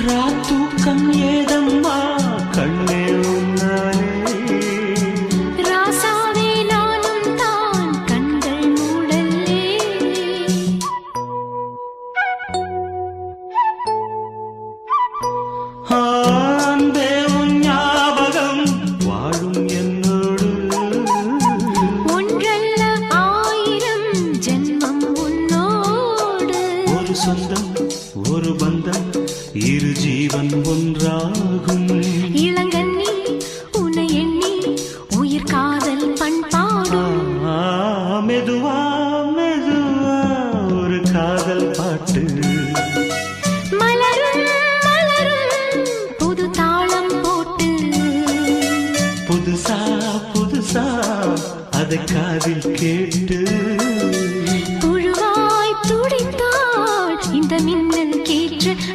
ராத்தூக்கம் ஏதம்மா கண்ணே உன்னாலே ராசாவே நானும் தான் கண்கள் மூடல்லே அன்பே உன் ஞாபகம் வாழும் என்னோடு ஒன்றல்ல ஆயிரம் ஜென்மம் உன்னோடு ஒரு சொந்தம் ஒரு பந்தம் இரு ஜீவன் ஒன்றாகும் இளங்கண்ணி உன்னை எண்ணி உயிர் காதல் பண்பாடும் மெதுவா மெதுவா ஒரு காதல் பாட்டு மலரும் மலரும் புது தாளம் போட்டு புதுசா புதுசா அதை காதில் கேட்டு